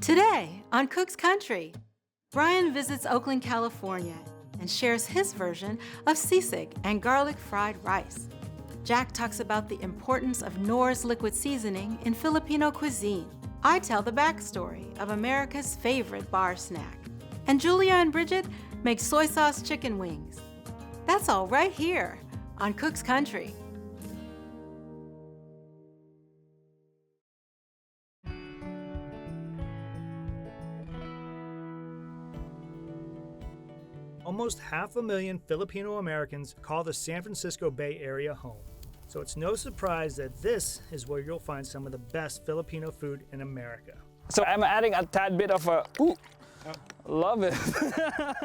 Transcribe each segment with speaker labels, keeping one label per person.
Speaker 1: Today on Cook's Country, Bryan visits Oakland, California, and shares his version of sisig and garlic fried rice. Jack talks about the importance of Knorr's liquid seasoning in Filipino cuisine. I tell the backstory of America's favorite bar snack. And Julia and Bridget make soy sauce chicken wings. That's all right here on Cook's Country.
Speaker 2: Almost 500,000 Filipino Americans call the San Francisco Bay Area home. So it's no surprise that this is where you'll find some of the best Filipino food in America.
Speaker 3: So I'm adding a tad bit of a, love it.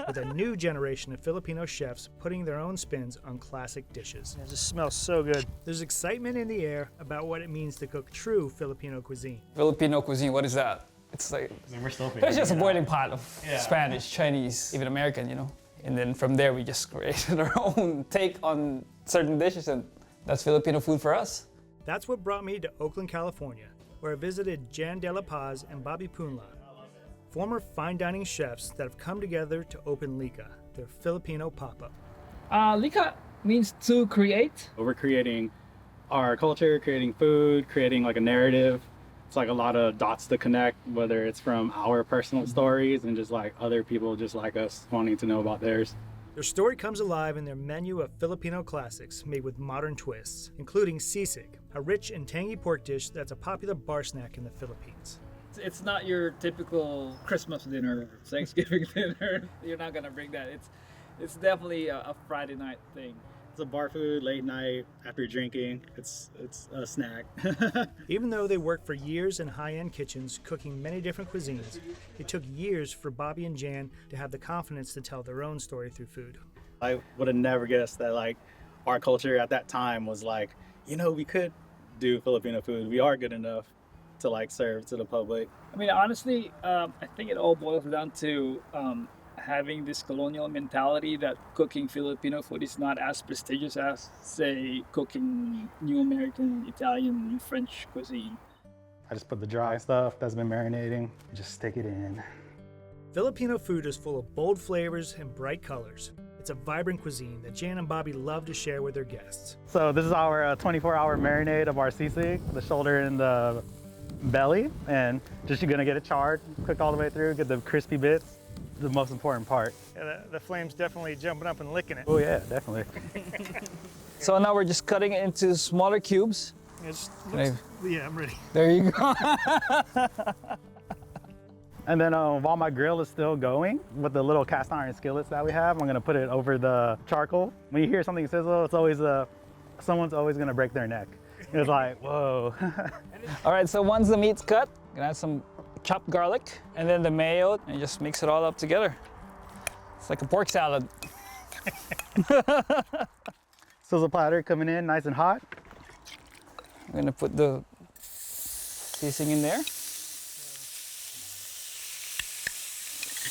Speaker 2: With a new generation of Filipino chefs putting their own spins on classic dishes.
Speaker 4: It just smells so good.
Speaker 2: There's excitement in the air about what it means to cook true Filipino cuisine.
Speaker 3: Filipino cuisine, what is that? It's like,
Speaker 4: We're still
Speaker 3: it's just a boiling pot of
Speaker 4: Yeah.
Speaker 3: Spanish, Chinese, even American, you know. And then from there, we just created our own take on certain dishes, and that's Filipino food for us.
Speaker 2: That's what brought me to Oakland, California, where I visited Jan De La Paz and Bobby Punla, former fine dining chefs that have come together to open Leica, their Filipino pop-up.
Speaker 5: Leica means to create.
Speaker 6: We're creating our culture, creating food, creating like a narrative. It's like a lot of dots to connect, whether it's from our personal stories and just like other people just like us wanting to know about theirs.
Speaker 2: Their story comes alive in their menu of Filipino classics made with modern twists, including sisig, a rich and tangy pork dish that's a popular bar snack in the Philippines.
Speaker 5: It's not your typical Christmas dinner, Thanksgiving dinner. You're not gonna bring that. It's definitely a Friday night thing.
Speaker 6: It's a bar food, late night, after drinking. It's a snack.
Speaker 2: Even though they worked for years in high-end kitchens cooking many different cuisines, it took years for Bobby and Jan to have the confidence to tell their own story through food.
Speaker 6: I would have never guessed that like our culture at that time was like, you know, we could do Filipino food. We are good enough to like serve to the public.
Speaker 5: I mean, honestly, I think it all boils down to having this colonial mentality that cooking Filipino food is not as prestigious as, say, cooking New American, Italian, New French cuisine.
Speaker 6: I just put the dry stuff that's been marinating, just stick it in.
Speaker 2: Filipino food is full of bold flavors and bright colors. It's a vibrant cuisine that Jan and Bobby love to share with their guests.
Speaker 6: So this is our 24-hour marinade of our sisig, the shoulder and the belly, and just you're gonna get it charred, cooked all the way through, get the crispy bits. The most important part.
Speaker 4: Yeah, the flame's definitely jumping up and licking it.
Speaker 6: Oh yeah, definitely.
Speaker 3: So now we're just cutting it into smaller cubes.
Speaker 2: Yeah, I'm ready.
Speaker 3: There you go.
Speaker 6: And then while my grill is still going, with the little cast iron skillets that we have, I'm gonna put it over the charcoal. When you hear something sizzle, it's always someone's always gonna break their neck. It's like, whoa.
Speaker 3: All right, so once the meat's cut, I'm gonna add some chopped garlic, and then the mayo, and just mix it all up together. It's like a pork salad.
Speaker 6: Sizzle platter coming in nice and hot.
Speaker 3: I'm gonna put the seasoning in there.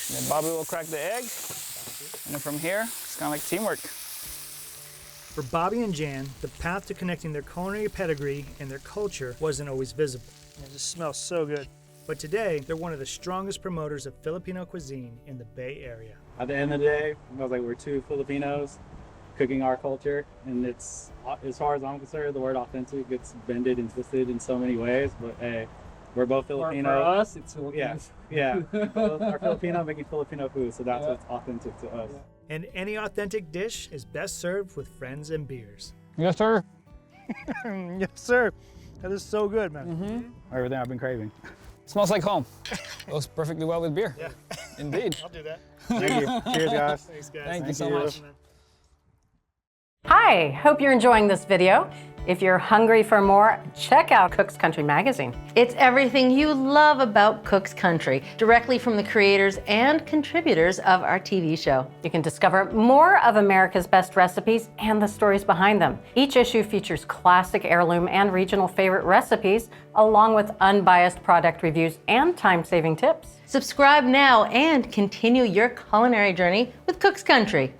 Speaker 3: And then Bobby will crack the egg. And then from here, it's kind of like teamwork.
Speaker 2: For Bobby and Jan, the path to connecting their culinary pedigree and their culture wasn't always visible.
Speaker 4: It just smells so good.
Speaker 2: But today, they're one of the strongest promoters of Filipino cuisine in the Bay Area.
Speaker 6: At the end of the day, I was like, we're two Filipinos cooking our culture, and it's, as far as I'm concerned, the word authentic gets bended and twisted in so many ways, but hey, we're both Filipino.
Speaker 5: For us, it's
Speaker 6: Yes, yeah. Both are Filipino making Filipino food, so that's what's authentic to us.
Speaker 2: And any authentic dish is best served with friends and beers.
Speaker 3: Yes, sir.
Speaker 4: Yes, sir. That is so good, man.
Speaker 6: Everything I've been craving.
Speaker 3: Smells like home. Goes perfectly well with beer.
Speaker 2: Yeah.
Speaker 3: Indeed.
Speaker 2: I'll do that.
Speaker 6: Thank you. Cheers, guys.
Speaker 2: Thanks, guys.
Speaker 3: Thank you so
Speaker 6: you.
Speaker 3: much.
Speaker 7: Hi, hope you're enjoying this video. If you're hungry for more, check out Cook's Country magazine. It's everything you love about Cook's Country, directly from the creators and contributors of our TV show. You can discover more of America's best recipes and the stories behind them. Each issue features classic heirloom and regional favorite recipes, along with unbiased product reviews and time-saving tips. Subscribe now and continue your culinary journey with Cook's Country.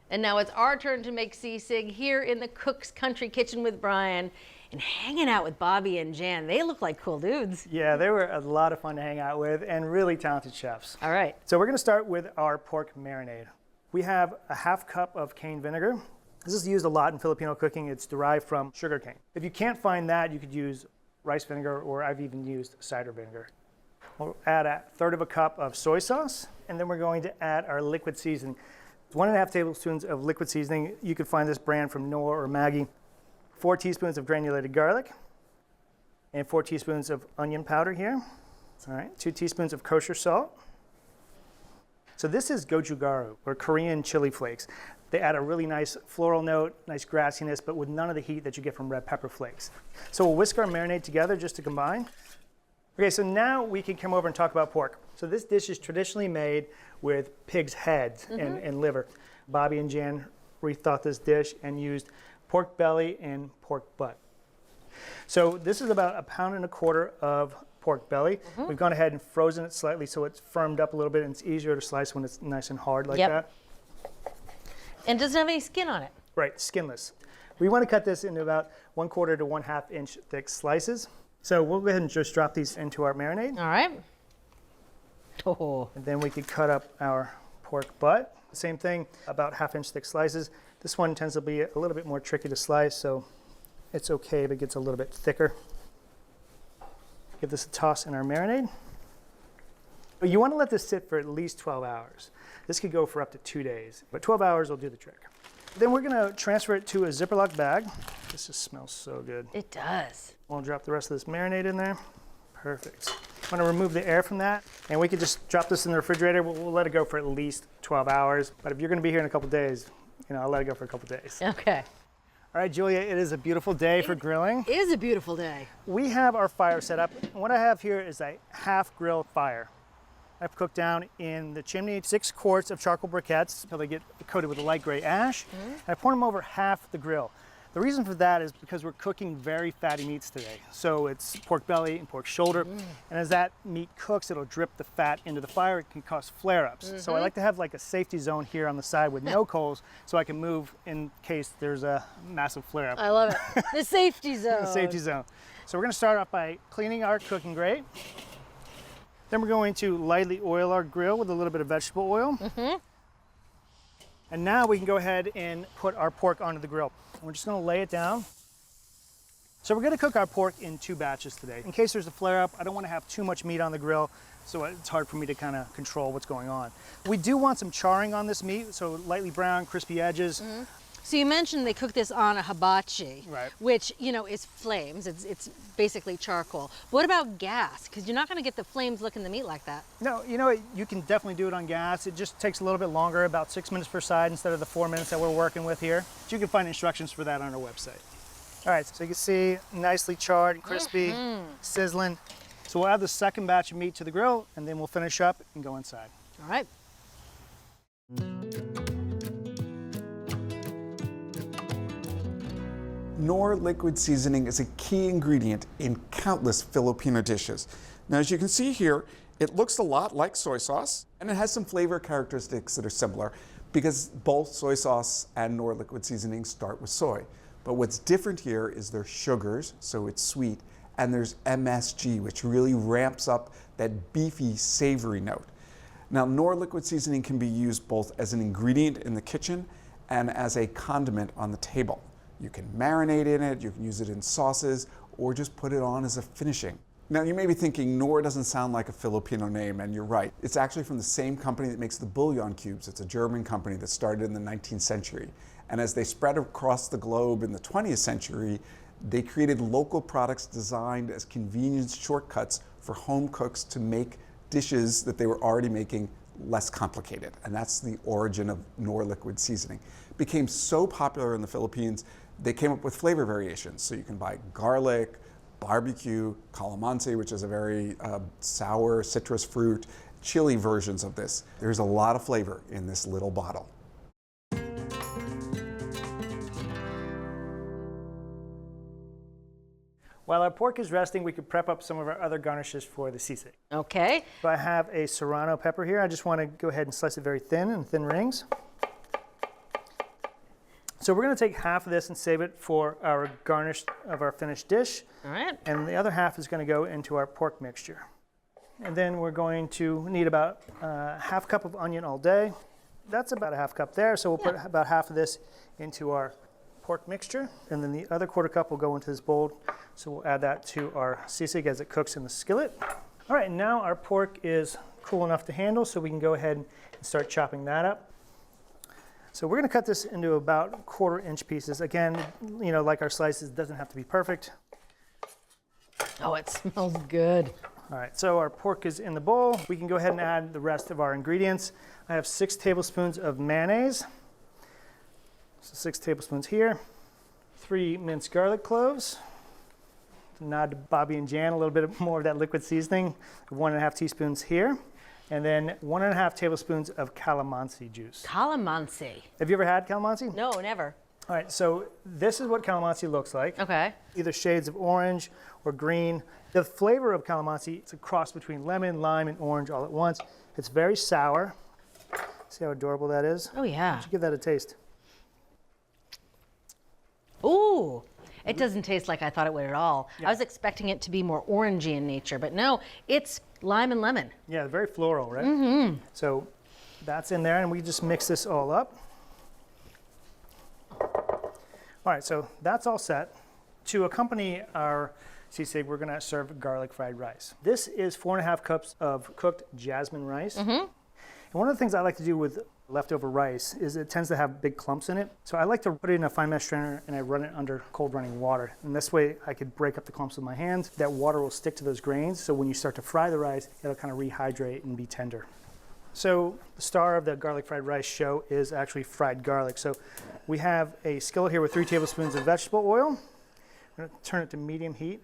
Speaker 7: And now it's our turn to make sisig here in the Cook's Country kitchen with Bryan and hanging out with Bobby and Jan. They look like cool dudes.
Speaker 2: Yeah, they were a lot of fun to hang out with and really talented chefs.
Speaker 7: All right.
Speaker 2: So we're gonna start with our pork marinade. We have a ½ cup of cane vinegar. This is used a lot in Filipino cooking. It's derived from sugar cane. If you can't find that, you could use rice vinegar, or I've even used cider vinegar. We'll add 1/3 cup of soy sauce, and then we're going to add our liquid seasoning. 1½ tablespoons of liquid seasoning. You can find this brand from Knorr or Maggi. 4 teaspoons of granulated garlic, and 4 teaspoons of onion powder here. All right, 2 teaspoons of kosher salt. So this is gochugaru, or Korean chili flakes. They add a really nice floral note, nice grassiness, but with none of the heat that you get from red pepper flakes. So we'll whisk our marinade together just to combine. Okay, so now we can come over and talk about pork. So this dish is traditionally made with pig's heads and liver. Bobby and Jan rethought this dish and used pork belly and pork butt. So this is about 1.25 pounds of pork belly. We've gone ahead and frozen it slightly so it's firmed up a little bit and it's easier to slice when it's nice and hard like that.
Speaker 7: And doesn't have any skin on it.
Speaker 2: Right, skinless. We want to cut this into about 1/4 to 1/2 inch thick slices. So we'll go ahead and just drop these into our marinade.
Speaker 7: All right. Oh.
Speaker 2: And then we could cut up our pork butt. Same thing, about 1/2 inch thick slices. This one tends to be a little bit more tricky to slice, so it's okay if it gets a little bit thicker. Give this a toss in our marinade. But you want to let this sit for at least 12 hours. This could go for up to 2 days, but 12 hours will do the trick. Then we're going to transfer it to a Ziploc bag. This just smells so good.
Speaker 7: It does.
Speaker 2: We'll drop the rest of this marinade in there. Perfect. I'm going to remove the air from that, and we could just drop this in the refrigerator. We'll let it go for at least 12 hours, but if you're going to be here in a couple days, I'll let it go for a couple days.
Speaker 7: Okay.
Speaker 2: All right, Julia, it is a beautiful day for grilling.
Speaker 7: It is a beautiful day.
Speaker 2: We have our fire set up. And what I have here is a half grill fire. I've cooked down in the chimney 6 quarts of charcoal briquettes until they get coated with a light gray ash. And I pour them over half the grill. The reason for that is because we're cooking very fatty meats today. So it's pork belly and pork shoulder. And as that meat cooks, it'll drip the fat into the fire. It can cause flare-ups. So I like to have like a safety zone here on the side with no coals so I can move in case there's a massive flare-up.
Speaker 7: I love it. The safety zone.
Speaker 2: The safety zone. So we're going to start off by cleaning our cooking grate. Then we're going to lightly oil our grill with a little bit of vegetable oil. And now we can go ahead and put our pork onto the grill. We're just going to lay it down. So we're going to cook our pork in 2 batches today. In case there's a flare-up, I don't want to have too much meat on the grill, so it's hard for me to kind of control what's going on. We do want some charring on this meat, so lightly brown, crispy edges.
Speaker 7: So you mentioned they cook this on a hibachi,
Speaker 2: Right.
Speaker 7: which, is flames. It's basically charcoal. What about gas? Because you're not going to get the flames licking the meat like that.
Speaker 2: No, you can definitely do it on gas. It just takes a little bit longer, about 6 minutes per side instead of the 4 minutes that we're working with here. But you can find instructions for that on our website. All right, so you can see nicely charred and crispy, sizzling. So we'll add the second batch of meat to the grill, and then we'll finish up and go inside.
Speaker 7: All right.
Speaker 8: Knorr liquid seasoning is a key ingredient in countless Filipino dishes. Now, as you can see here, it looks a lot like soy sauce, and it has some flavor characteristics that are similar because both soy sauce and Knorr liquid seasoning start with soy. But what's different here is there's sugars, so it's sweet, and there's MSG, which really ramps up that beefy, savory note. Now, Knorr liquid seasoning can be used both as an ingredient in the kitchen and as a condiment on the table. You can marinate in it, you can use it in sauces, or just put it on as a finishing. Now, you may be thinking Knorr doesn't sound like a Filipino name, and you're right. It's actually from the same company that makes the bouillon cubes. It's a German company that started in the 19th century. And as they spread across the globe in the 20th century, they created local products designed as convenience shortcuts for home cooks to make dishes that they were already making less complicated. And that's the origin of Knorr liquid seasoning. It became so popular in the Philippines, they came up with flavor variations. So you can buy garlic, barbecue, calamansi, which is a very sour citrus fruit, chili versions of this. There's a lot of flavor in this little bottle.
Speaker 2: While our pork is resting, we could prep up some of our other garnishes for the sisig.
Speaker 7: Okay.
Speaker 2: So I have a serrano pepper here. I just want to go ahead and slice it very thin in thin rings. So we're going to take half of this and save it for our garnish of our finished dish.
Speaker 7: All right.
Speaker 2: And the other half is going to go into our pork mixture. And then we're going to need about half cup of onion all day. That's about a half cup there. So we'll put about half of this into our pork mixture. And then the other quarter cup will go into this bowl. So we'll add that to our sisig as it cooks in the skillet. All right, now our pork is cool enough to handle, so we can go ahead and start chopping that up. So we're going to cut this into about 1/4-inch pieces. Again, you know, like our slices, it doesn't have to be perfect.
Speaker 7: Oh, it smells good.
Speaker 2: All right, so our pork is in the bowl. We can go ahead and add the rest of our ingredients. I have 6 tablespoons of mayonnaise. So 6 tablespoons here. 3 minced garlic cloves. To nod to Bobby and Jan, a little bit more of that liquid seasoning. 1½ teaspoons here. And then 1½ tablespoons of calamansi juice.
Speaker 7: Calamansi.
Speaker 2: Have you ever had calamansi?
Speaker 7: No, never.
Speaker 2: All right, so this is what calamansi looks like.
Speaker 7: Okay.
Speaker 2: Either shades of orange or green. The flavor of calamansi, it's a cross between lemon, lime, and orange all at once. It's very sour. See how adorable that is?
Speaker 7: Oh, yeah.
Speaker 2: Why don't you give that a taste?
Speaker 7: Ooh. It doesn't taste like I thought it would at all.
Speaker 2: Yeah.
Speaker 7: I was expecting it to be more orangey in nature, but no, it's lime and lemon.
Speaker 2: Yeah, very floral, right? Mm-hmm. So that's in there, and we just mix this all up. All right, so that's all set. To accompany our sisig, we're gonna serve garlic fried rice. This is 4½ cups of cooked jasmine rice. Mm-hmm. And one of the things I like to do with leftover rice is it tends to have big clumps in it. So I like to put it in a fine mesh strainer and I run it under cold running water. And this way I could break up the clumps with my hands. That water will stick to those grains. So when you start to fry the rice, it'll kind of rehydrate and be tender. So the star of the garlic fried rice show is actually fried garlic. So we have a skillet here with 3 tablespoons of vegetable oil. We're gonna turn it to medium heat.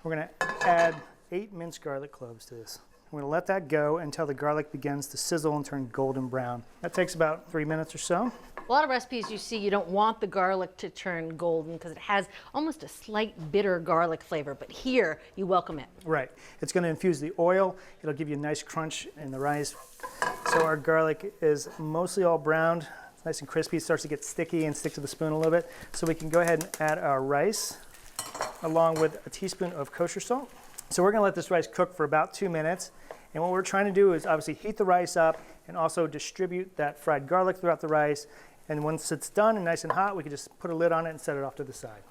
Speaker 2: We're gonna add 8 minced garlic cloves to this. We're gonna let that go until the garlic begins to sizzle and turn golden brown. That takes about 3 minutes or so.
Speaker 7: A lot of recipes you see, you don't want the garlic to turn golden because it has almost a slight bitter garlic flavor, but here you welcome it.
Speaker 2: Right. It's gonna infuse the oil. It'll give you a nice crunch in the rice. So our garlic is mostly all browned. It's nice and crispy. It starts to get sticky and stick to the spoon a little bit. So we can go ahead and add our rice along with a teaspoon of kosher salt. So we're gonna let this rice cook for about 2 minutes. And what we're trying to do is obviously heat the rice up and also distribute that fried garlic throughout the rice. And once it's done and nice and hot, we can just put a lid on it and set it off to the side.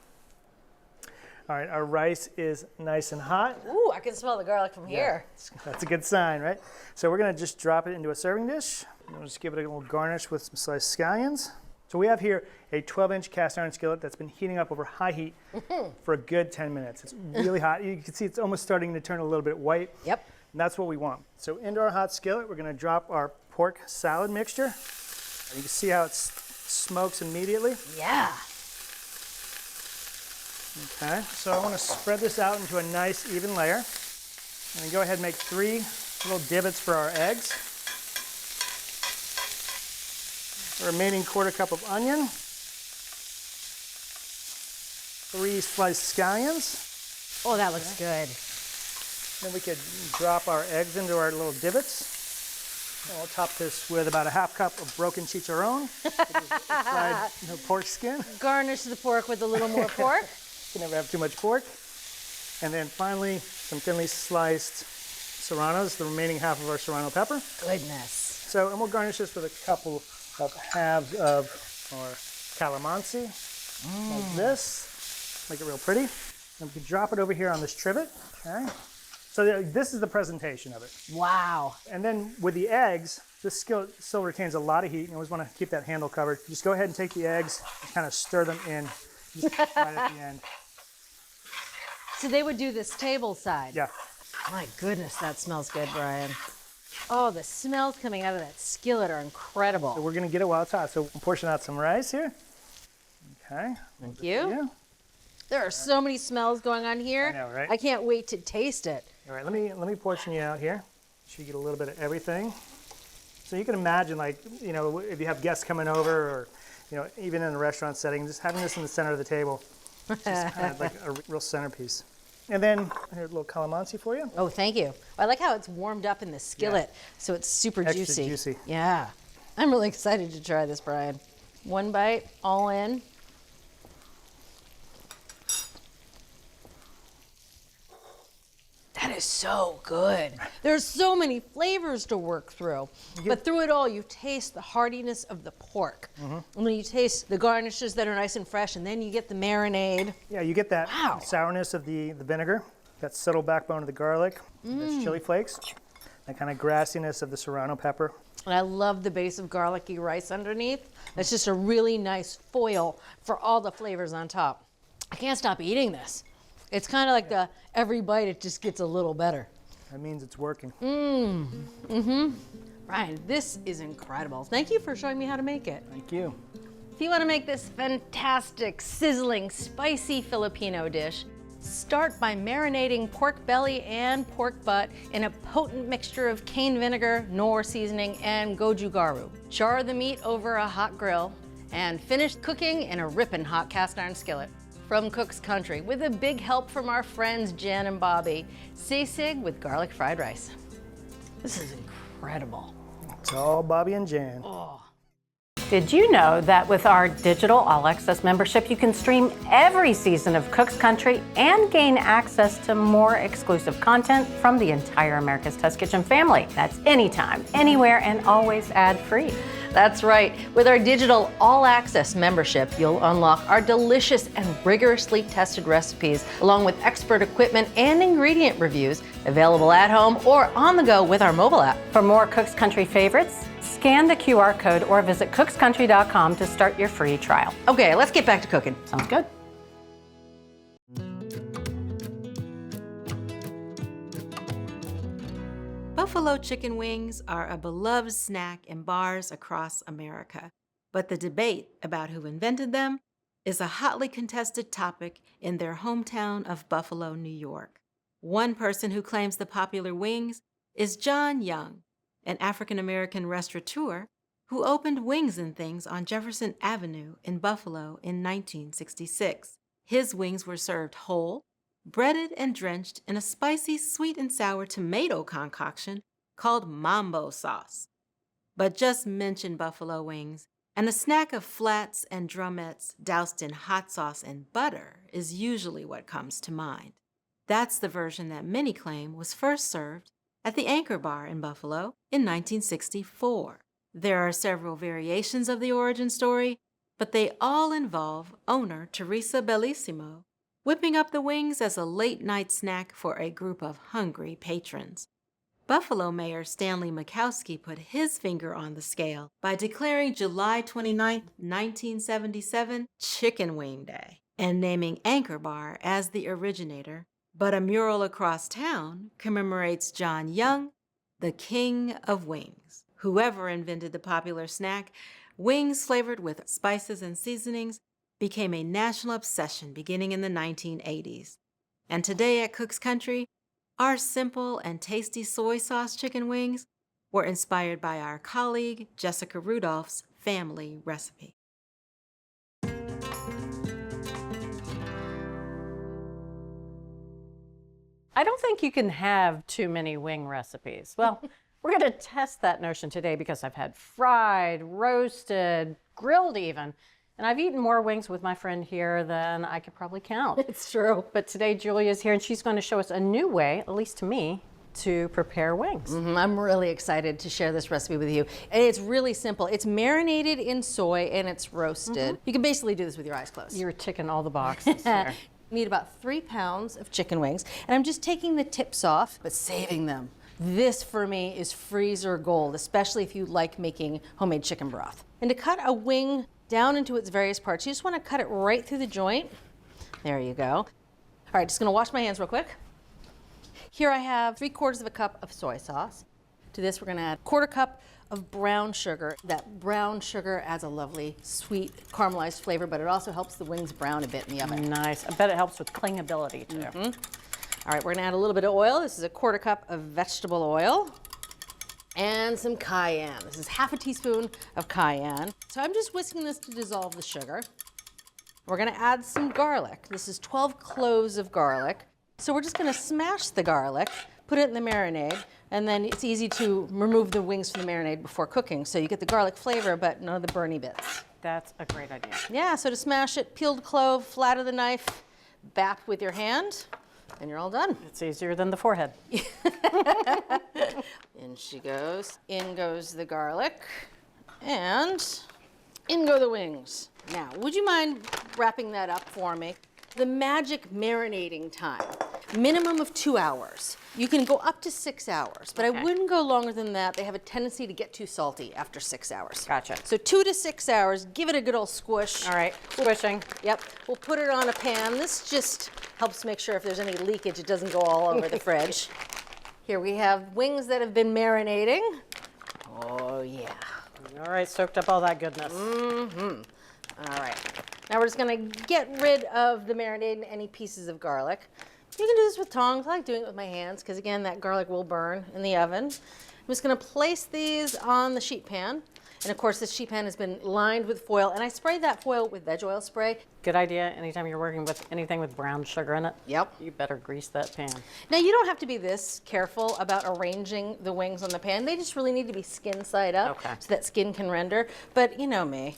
Speaker 2: All right, our rice is nice and hot.
Speaker 7: Ooh, I can smell the garlic from here.
Speaker 2: That's a good sign, right? So we're gonna just drop it into a serving dish. We'll just give it a little garnish with some sliced scallions. So we have here a 12-inch cast iron skillet that's been heating up over high heat for a good 10 minutes. It's really hot. You can see it's almost starting to turn a little bit white.
Speaker 7: Yep.
Speaker 2: And that's what we want. So into our hot skillet, we're gonna drop our pork salad mixture. You can see how it smokes immediately.
Speaker 7: Yeah.
Speaker 2: Okay, so I wanna spread this out into a nice even layer. And then go ahead and make 3 little divots for our eggs. The remaining 1/4 cup of onion. 3 sliced scallions.
Speaker 7: Oh, that looks good.
Speaker 2: Then we could drop our eggs into our little divots. And we'll top this with about a ½ cup of broken chicharron, fried pork skin.
Speaker 7: Garnish the pork with a little more pork.
Speaker 2: You can never have too much pork. And then finally, some thinly sliced serranos, the remaining half of our serrano pepper.
Speaker 7: Goodness.
Speaker 2: So, and we'll garnish this with a couple of halves of our calamansi, like this. Make it real pretty. And we can drop it over here on this trivet, okay? So this is the presentation of it.
Speaker 7: Wow.
Speaker 2: And then with the eggs, this skillet still retains a lot of heat. You always want to keep that handle covered. Just go ahead and take the eggs and kind of stir them in just right at the end.
Speaker 7: So they would do this table side.
Speaker 2: Yeah.
Speaker 7: My goodness, that smells good, Brian. Oh, the smells coming out of that skillet are incredible.
Speaker 2: So we're going to get it while it's hot. So we'll portion out some rice here. Okay.
Speaker 7: Thank you. There are so many smells going on here.
Speaker 2: I know, right?
Speaker 7: I can't wait to taste it.
Speaker 2: All right, let me portion you out here so you get a little bit of everything. So you can imagine, like, you know, if you have guests coming over or, you know, even in a restaurant setting, just having this in the center of the table. It's just kind of like a real centerpiece. And then here's a little calamansi for you.
Speaker 7: Oh, thank you. I like how it's warmed up in the skillet, so it's super
Speaker 2: Extra
Speaker 7: juicy.
Speaker 2: juicy.
Speaker 7: Yeah. I'm really excited to try this, Brian. One bite, all in. is so good. There's so many flavors to work through. But through it all, you taste the heartiness of the pork. And then you taste the garnishes that are nice and fresh, and then you get the marinade.
Speaker 2: Yeah, you get that sourness of the vinegar, that subtle backbone of the garlic, those chili flakes, that kind of grassiness of the serrano pepper.
Speaker 7: And I love the base of garlicky rice underneath. It's just a really nice foil for all the flavors on top. I can't stop eating this. It's kind of like every bite it just gets a little better.
Speaker 2: That means it's working.
Speaker 7: Brian, this is incredible. Thank you for showing me how to make it.
Speaker 2: Thank you.
Speaker 7: If you want to make this fantastic, sizzling, spicy Filipino dish, start by marinating pork belly and pork butt in a potent mixture of cane vinegar, Knorr seasoning, and gochugaru. Char the meat over a hot grill and finish cooking in a ripping hot cast iron skillet. From Cook's Country, with a big help from our friends Jan and Bobby, Sisig with garlic fried rice. This is incredible.
Speaker 2: It's all Bobby and Jan.
Speaker 7: Did you know that with our digital All Access membership, you can stream every season of Cook's Country and gain access to more exclusive content from the entire America's Test Kitchen family? That's anytime, anywhere, and always ad-free. That's right. With our digital All Access membership, you'll unlock our delicious and rigorously tested recipes, along with expert equipment and ingredient reviews, available at home or on the go with our mobile app. For more Cook's Country favorites, scan the QR code or visit cookscountry.com to start your free trial. Okay, let's get back to cooking. Sounds good.
Speaker 1: Buffalo chicken wings are a beloved snack in bars across America, but the debate about who invented them is a hotly contested topic in their hometown of Buffalo, New York. One person who claims the popular wings is John Young, an African-American restaurateur who opened Wings and Things on Jefferson Avenue in Buffalo in 1966. His wings were served whole, breaded and drenched in a spicy sweet and sour tomato concoction called mambo sauce. But just mention buffalo wings, and a snack of flats and drumettes doused in hot sauce and butter is usually what comes to mind. That's the version that many claim was first served at the Anchor Bar in Buffalo in 1964. There are several variations of the origin story, but they all involve owner Teresa Bellissimo whipping up the wings as a late-night snack for a group of hungry patrons. Buffalo Mayor Stanley Mikowski put his finger on the scale by declaring July 29, 1977, Chicken Wing Day, and naming Anchor Bar as the originator. But a mural across town commemorates John Young, the king of wings. Whoever invented the popular snack, wings flavored with spices and seasonings became a national obsession beginning in the 1980s. And today at Cook's Country, our simple and tasty soy sauce chicken wings were inspired by our colleague Jessica Rudolph's family recipe.
Speaker 7: I don't think you can have too many wing recipes. Well, we're going to test that notion today because I've had fried, roasted, grilled even, and I've eaten more wings with my friend here than I could probably count.
Speaker 1: It's true.
Speaker 7: But today Julia's here and she's going to show us a new way, at least to me, to prepare wings.
Speaker 9: I'm really excited to share this recipe with you. And it's really simple. It's marinated in soy and it's roasted. You can basically do this with your eyes closed.
Speaker 7: You're ticking all the boxes here.
Speaker 9: You need about 3 pounds of chicken wings, and I'm just taking the tips off, but saving them. This, for me, is freezer gold, especially if you like making homemade chicken broth. And to cut a wing down into its various parts, you just want to cut it right through the joint. There you go. All right, just gonna wash my hands real quick. Here I have 3/4 cup of soy sauce. To this, we're gonna add 1/4 cup of brown sugar. That brown sugar adds a lovely, sweet, caramelized flavor, but it also helps the wings brown a bit in the oven.
Speaker 7: Nice. I bet it helps with clingability too.
Speaker 9: All right, we're gonna add a little bit of oil. This is 1/4 cup of vegetable oil and some cayenne. This is 1/2 teaspoon of cayenne. So I'm just whisking this to dissolve the sugar. We're gonna add some garlic. This is 12 cloves of garlic. So we're just gonna smash the garlic, put it in the marinade, and then it's easy to remove the wings from the marinade before cooking. So you get the garlic flavor, but none of the burny bits.
Speaker 7: That's a great idea.
Speaker 9: Yeah, so to smash it, peeled clove, flat of the knife, bap with your hand. And you're all done.
Speaker 7: It's easier than the forehead.
Speaker 9: In she goes. In goes the garlic. And in go the wings. Now, would you mind wrapping that up for me? The magic marinating time, minimum of 2 hours. You can go up to 6 hours, but I wouldn't go longer than that. They have a tendency to get too salty after 6 hours.
Speaker 7: Gotcha.
Speaker 9: So 2 to 6 hours, give it a good old squish.
Speaker 7: All right, squishing.
Speaker 9: Yep, we'll put it on a pan. This just helps make sure if there's any leakage, it doesn't go all over the fridge. Here we have wings that have been marinating. Oh yeah.
Speaker 7: All right, soaked up all that goodness.
Speaker 9: Mm-hmm. All right. Now we're just gonna get rid of the marinade and any pieces of garlic. You can do this with tongs. I like doing it with my hands because again, that garlic will burn in the oven. I'm just gonna place these on the sheet pan. And of course, this sheet pan has been lined with foil, and I sprayed that foil with veg oil spray.
Speaker 7: Good idea. Anytime you're working with anything with brown sugar in it,
Speaker 9: Yep.
Speaker 7: you better grease that pan.
Speaker 9: Now, you don't have to be this careful about arranging the wings on the pan. They just really need to be skin side up so that skin can render. But you know me.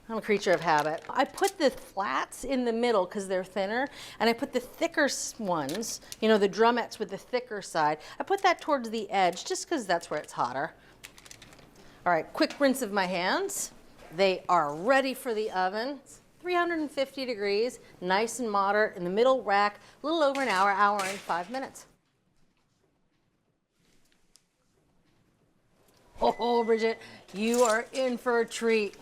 Speaker 9: I'm a creature of habit. I put the flats in the middle because they're thinner, and I put the thicker ones, you know, the drumettes with the thicker side, I put that towards the edge just because that's where it's hotter. All right, quick rinse of my hands. They are ready for the oven. 350 degrees, nice and moderate, in the middle rack, a little over an hour, hour and 5 minutes. Oh, Bridget, you are in for a treat.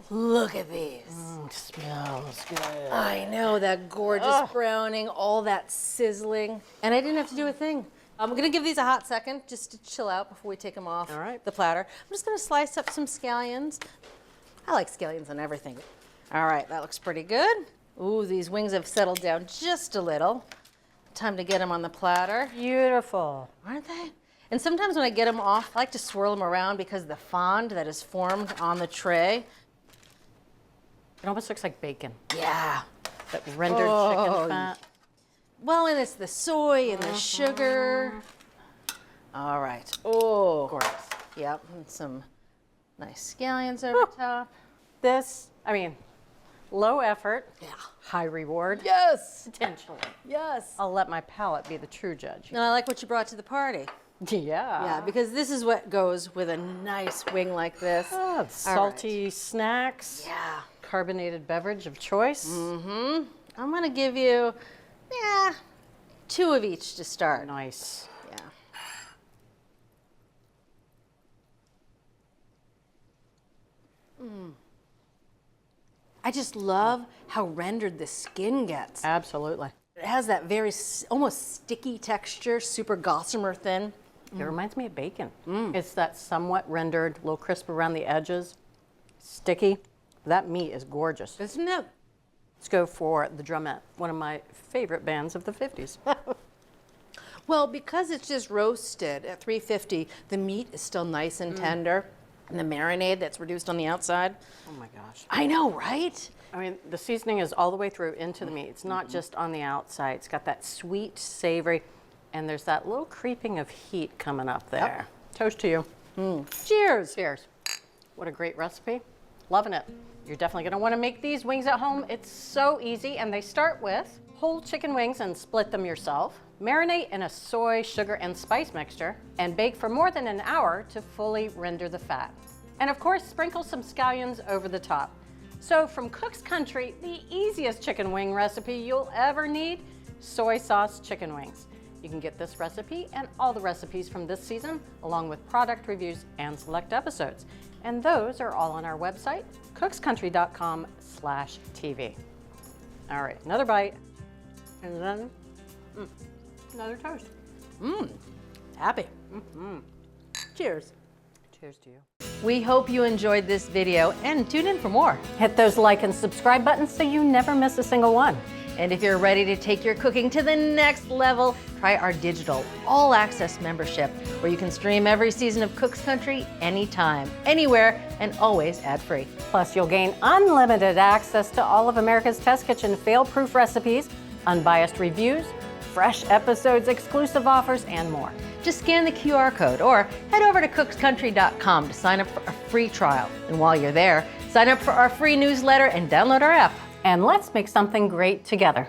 Speaker 9: Look at these.
Speaker 7: Smells good.
Speaker 9: I know, that gorgeous browning, all that sizzling. And I didn't have to do a thing. I'm gonna give these a hot second just to chill out before we take them off the platter. I'm just gonna slice up some scallions. I like scallions on everything. All right, that looks pretty good. Ooh, these wings have settled down just a little. Time to get them on the platter.
Speaker 7: Beautiful.
Speaker 9: Aren't they? And sometimes when I get them off, I like to swirl them around because the fond that is formed on the tray.
Speaker 7: It almost looks like bacon.
Speaker 9: Yeah.
Speaker 7: That rendered chicken fat.
Speaker 9: Well, and it's the soy and the sugar. All right. Oh.
Speaker 7: Gorgeous.
Speaker 9: Yep, and some nice scallions over top.
Speaker 7: This, I mean, low effort,
Speaker 9: Yeah.
Speaker 7: high reward.
Speaker 9: Yes.
Speaker 7: Potentially.
Speaker 9: Yes.
Speaker 7: I'll let my palate be the true judge.
Speaker 9: And I like what you brought to the party.
Speaker 7: Yeah.
Speaker 9: Yeah, because this is what goes with a nice wing like this.
Speaker 7: Salty snacks.
Speaker 9: Yeah.
Speaker 7: Carbonated beverage of choice.
Speaker 9: Mm-hmm. I'm gonna give you, 2 of each to start.
Speaker 7: Nice.
Speaker 9: Yeah. I just love how rendered the skin gets.
Speaker 7: Absolutely.
Speaker 9: It has that very almost sticky texture, super gossamer thin.
Speaker 7: It reminds me of bacon. It's that somewhat rendered, a little crisp around the edges, sticky. That meat is gorgeous.
Speaker 9: Isn't it?
Speaker 7: Let's go for the Drumette, one of my favorite bands of the 50s.
Speaker 9: Well, because it's just roasted at 350, the meat is still nice and tender. And the marinade that's reduced on the outside.
Speaker 7: Oh my gosh.
Speaker 9: I know, right?
Speaker 7: I mean, the seasoning is all the way through into the meat. It's not just on the outside. It's got that sweet, savory, and there's that little creeping of heat coming up there. Toast to you. Cheers. Cheers. What a great recipe. Loving it. You're definitely gonna wanna make these wings at home. It's so easy, and they start with whole chicken wings and split them yourself. Marinate in a soy, sugar, and spice mixture, and bake for more than an hour to fully render the fat. And of course, sprinkle some scallions over the top. So from Cook's Country, the easiest chicken wing recipe you'll ever need, soy sauce chicken wings. You can get this recipe and all the recipes from this season, along with product reviews and select episodes. And those are all on our website, cookscountry.com/TV. All right, another bite, and then another toast.
Speaker 9: Happy. Cheers.
Speaker 7: Cheers to you.
Speaker 9: We hope you enjoyed this video and tune in for more.
Speaker 7: Hit those like and subscribe buttons so you never miss a single one.
Speaker 9: And if you're ready to take your cooking to the next level, try our digital all-access membership, where you can stream every season of Cook's Country anytime, anywhere, and always ad-free.
Speaker 7: Plus, you'll gain unlimited access to all of America's Test Kitchen fail-proof recipes, unbiased reviews, fresh episodes, exclusive offers, and more.
Speaker 9: Just scan the QR code or head over to cookscountry.com to sign up for a free trial. And while you're there, sign up for our free newsletter and download our app.
Speaker 7: And let's make something great together.